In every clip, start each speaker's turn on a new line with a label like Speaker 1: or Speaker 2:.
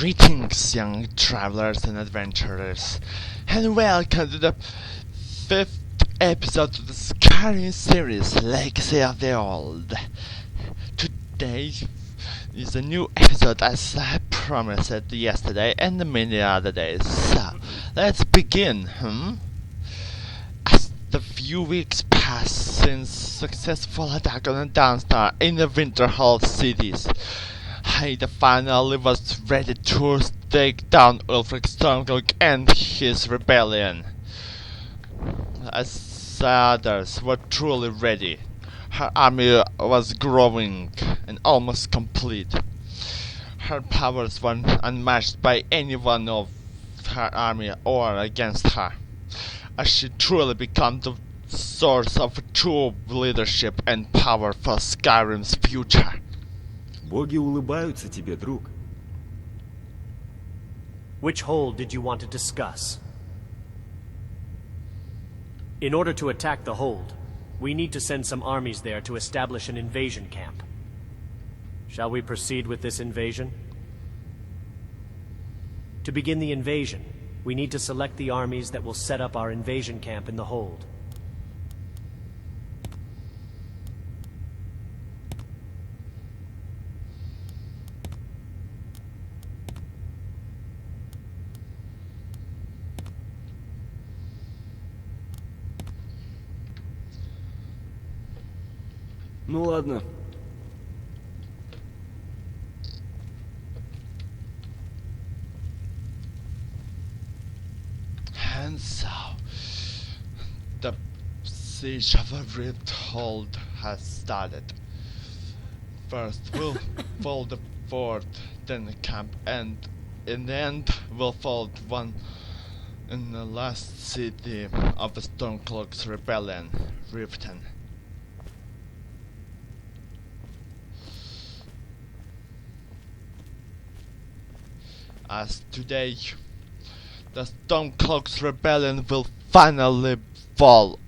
Speaker 1: Greetings, young travelers and adventurers, and welcome to the 5th episode of the Skyrim series, Legacy of the Old. Today is a new episode as I promised yesterday and many other days. So, let's begin, As the few weeks pass since successful attack on the Dawnstar in the Winterhold cities, Aida finally was ready to take down Ulfric, Stormcloack and his rebellion. As others were truly ready, her army was growing and almost complete. Her powers were unmatched by anyone of her army or against her, as she truly became the source of true leadership and power for Skyrim's future.
Speaker 2: Боги улыбаются тебе, друг.
Speaker 3: Which hold did you want to discuss? In order to attack the hold, we need to send some armies there to establish an invasion camp. Shall we proceed with this invasion? To begin the invasion, we need to select the armies that will set up our invasion camp in the hold.
Speaker 2: Ну ладно.
Speaker 1: And so, the siege of the Winterhold has started. First we'll fold the fort, then the camp, and in the end we'll fold one in the last city of the Stormcloack's rebellion, Riften. As today, the Stormcloack's rebellion will finally fall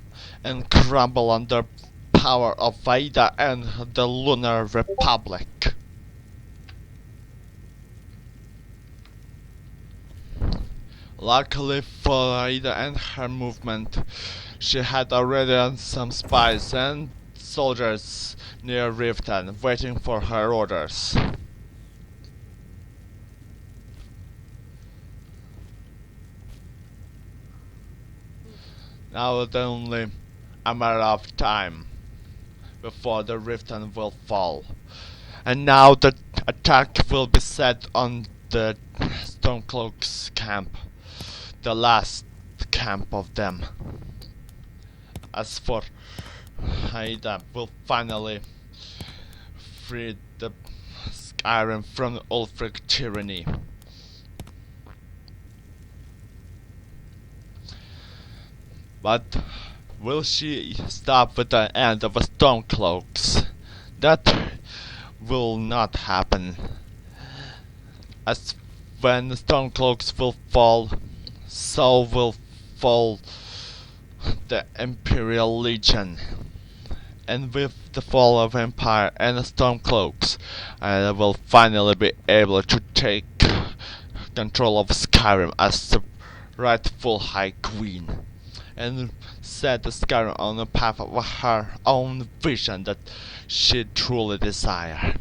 Speaker 1: and crumble under power of Aida and the Lunar Republic. Luckily for Aida and her movement, she had already some spies and soldiers near Riften waiting for her orders. Now it's only a matter of time before the Riften will fall. And now the attack will be set on the Stormcloack's camp, the last camp of them. As for Aida, will finally free the Skyrim from Ulfric tyranny. But will she stop with the end of the Stormcloaks? That will not happen. As when the Stormcloaks will fall, so will fall the Imperial Legion. And with the fall of Empire and the Stormcloaks, I will finally be able to take control of Skyrim as the rightful High Queen, and set the Skyrim on the path of her own vision that she truly desires.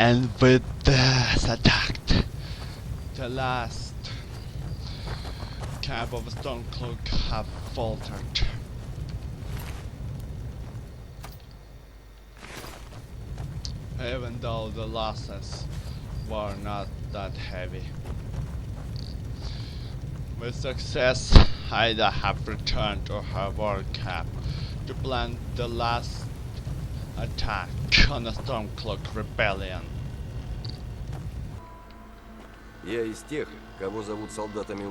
Speaker 1: And with this attacked, the last camp of Stormcloack have faltered. Even though the losses were not that heavy. With success, Aida have returned to her war camp to plan the last attack on the Stormcloack rebellion.
Speaker 2: Я из тех, кого зовут солдатами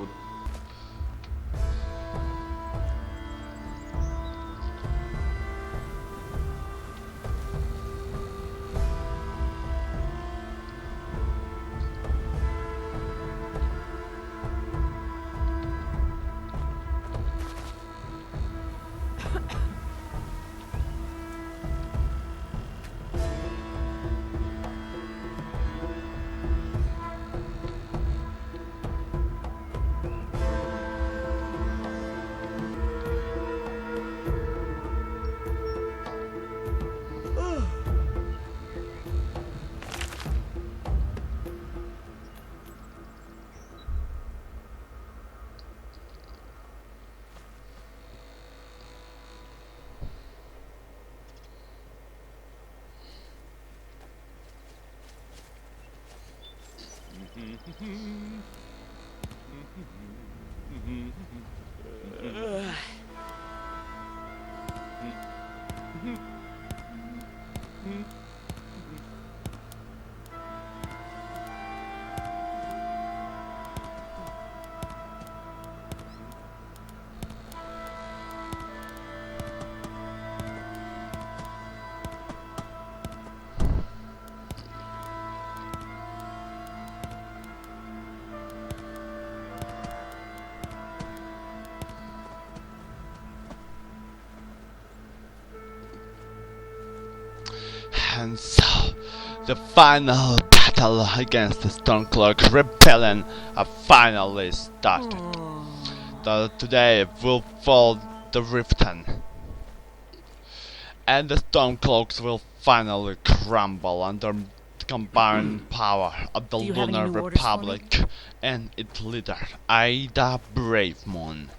Speaker 1: And so, the final battle against the Stormcloack rebellion have finally started. Today will fall the Riften, and the Stormcloaks will finally crumble under the combined power of the Lunar Republic and its leader, Aida Bravemoon.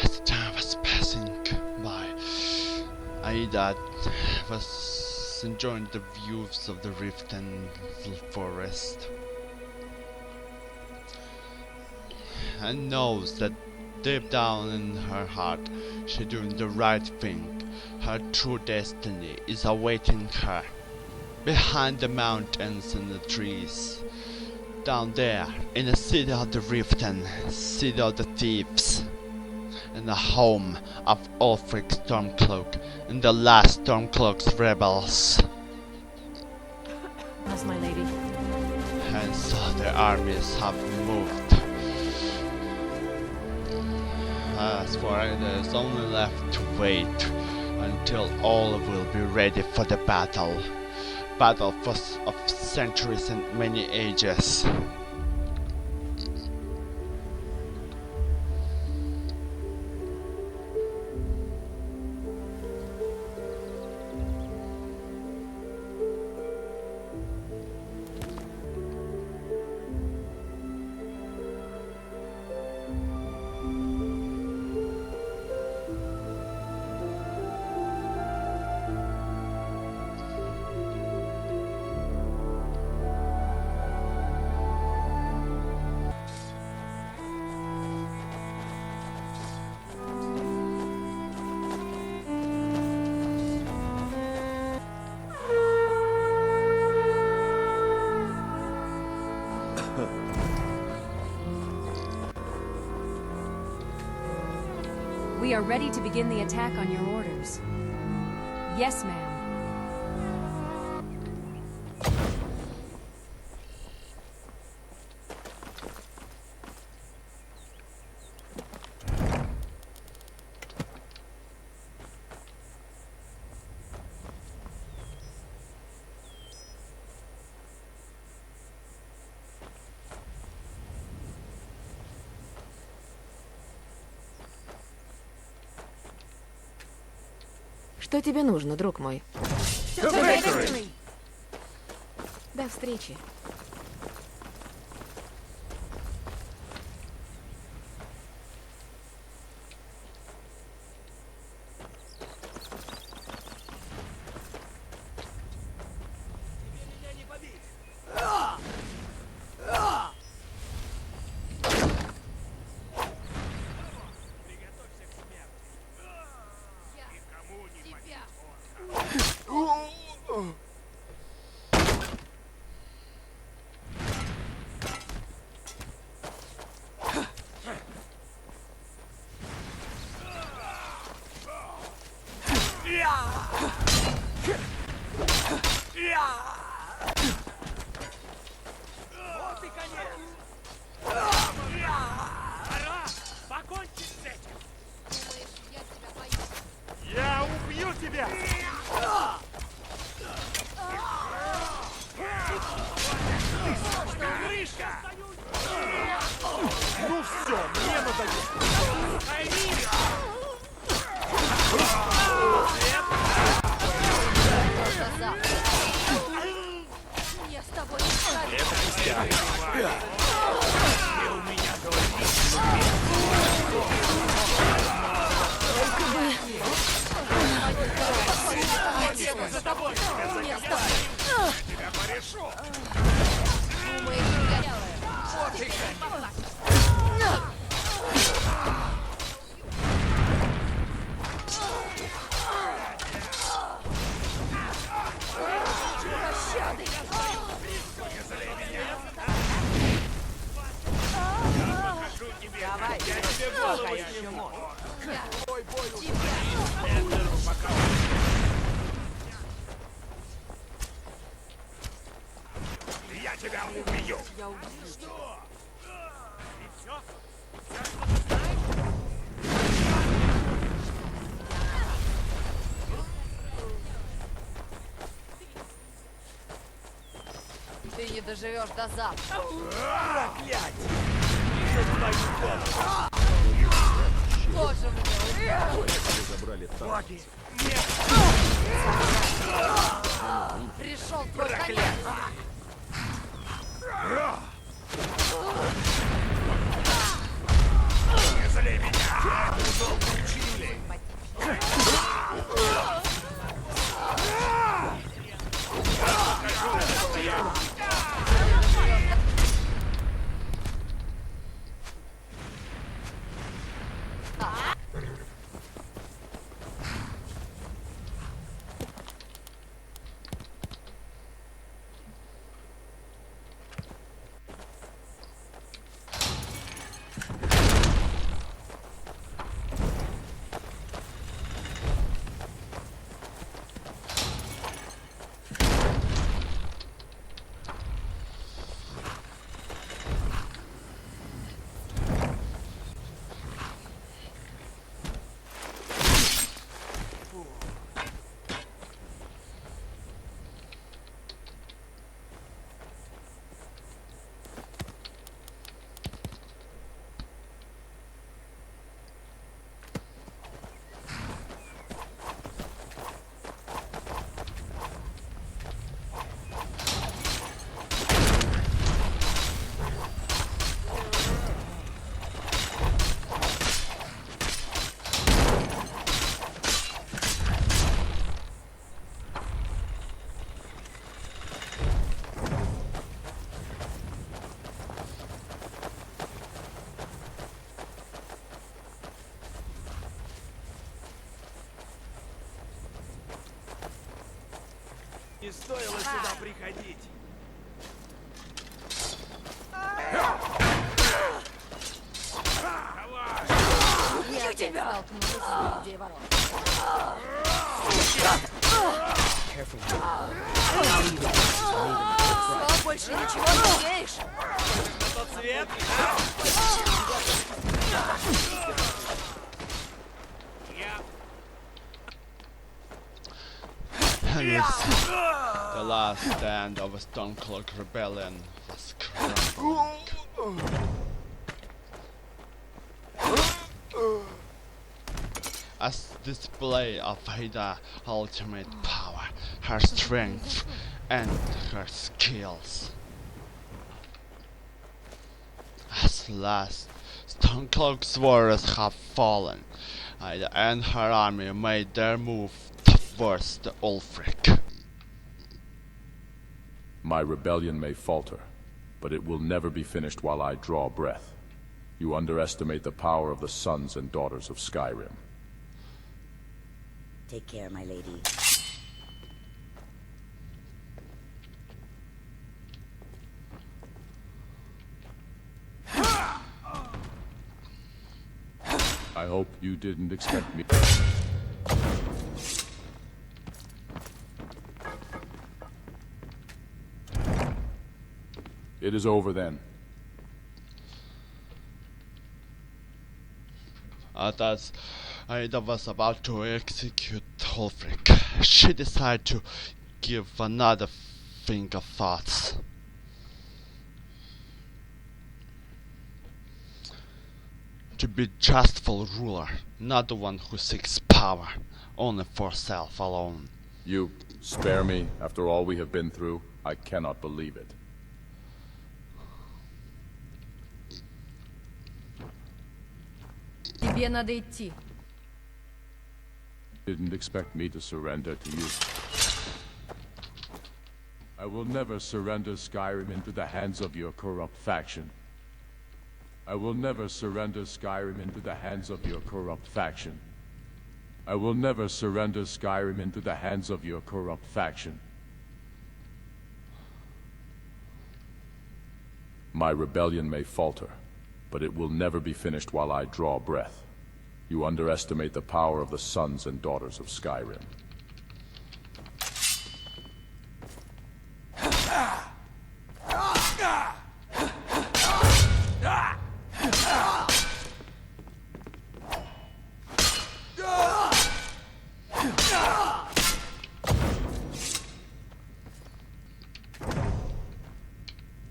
Speaker 1: As the time was passing by, Aida was enjoying the views of the rift and forest, and knows that deep down in her heart she's doing the right thing. Her true destiny is awaiting her behind the mountains and the trees, down there in the city of the Riften, city of the thieves, in the home of Ulfric Stormcloack and the last Stormcloak's rebels.
Speaker 4: Yes, my lady.
Speaker 1: And so the armies have moved. As for it, there's only left to wait until all will be ready for the battle. Battle of centuries and many ages.
Speaker 4: We are ready to begin the attack on your orders. Yes, ma'am.
Speaker 5: Что тебе нужно, друг мой? До встречи. Ты не доживешь до завтра.
Speaker 6: Проклятие!
Speaker 5: Тоже мне
Speaker 2: Забрали танк.
Speaker 6: Боги! Нет!
Speaker 5: пришел твой конец.
Speaker 6: Не залей меня! Эту долго учили! Не стоило сюда приходить.
Speaker 5: Я опять столкнулась с людей ворот. Что, больше ничего не умеешь?
Speaker 6: Тот цвет? Я...
Speaker 1: And it's the last stand of a Stormcloack rebellion was crumbling. As display of Aida's ultimate power, her strength, and her skills. As last Stormcloak's warriors have fallen, Aida and her army made their move towards the Ulfric.
Speaker 7: My rebellion may falter, but it will never be finished while I draw breath. You underestimate the power of the sons and daughters of Skyrim.
Speaker 8: Take care, my lady.
Speaker 7: I hope you didn't expect me. It is over then.
Speaker 1: As Aida was about to execute Ulfric, she decided to give another thing of thoughts. To be justful ruler, not the one who seeks power only for self alone.
Speaker 7: You spare me after all we have been through? I cannot believe it.
Speaker 5: Тебе надо идти.
Speaker 7: Didn't expect me to surrender to you. I will never surrender Skyrim into the hands of your corrupt faction. I will never surrender Skyrim into the hands of your corrupt faction. I will never surrender Skyrim into the hands of your corrupt faction. My rebellion may falter, but it will never be finished while I draw breath. You underestimate the power of the sons and daughters of Skyrim.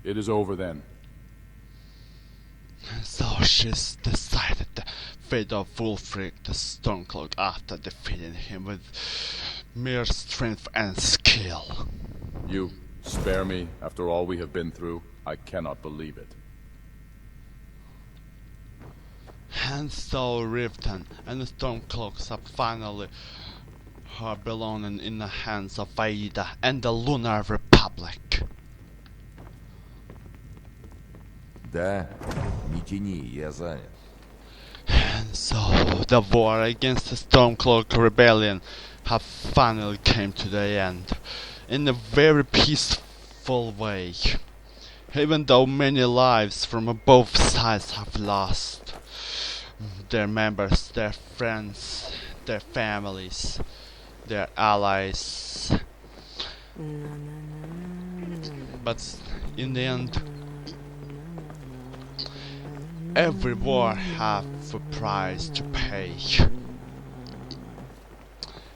Speaker 7: It is over then.
Speaker 1: So she's decided the fate of Ulfric the Stormcloak after defeating him with mere strength and skill.
Speaker 7: You spare me after all we have been through? I cannot believe it.
Speaker 1: And so Riften and the Stormcloaks are finally belonging in the hands of Aida and the Lunar Republic.
Speaker 2: Да, не тяни, я занят.
Speaker 1: And so the war against the Stormcloak rebellion have finally came to the end in a very peaceful way. Even though many lives from both sides have lost their members, their friends, their families, their allies. But in the end, every war have a price to pay.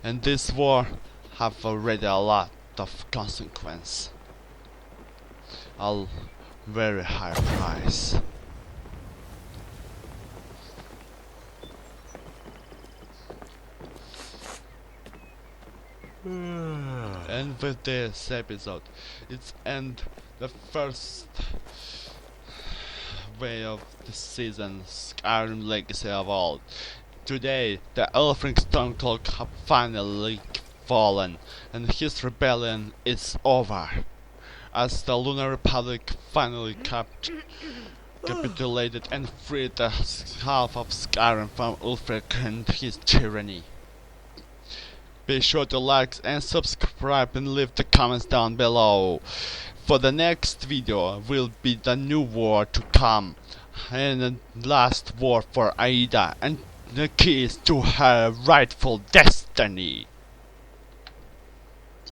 Speaker 1: And this war have already a lot of consequence. A very high price. And with this episode, it's end the first way of the season Skyrim Legacy of all. Today, the Ulfric Stormcloak have finally fallen, and his rebellion is over. As the Lunar Republic finally capitulated and freed the half of Skyrim from Ulfric and his tyranny. be sure to like and subscribe and leave the comments down below. For the next video will be the new war to come, and the last war for Aida, and the keys to her rightful destiny.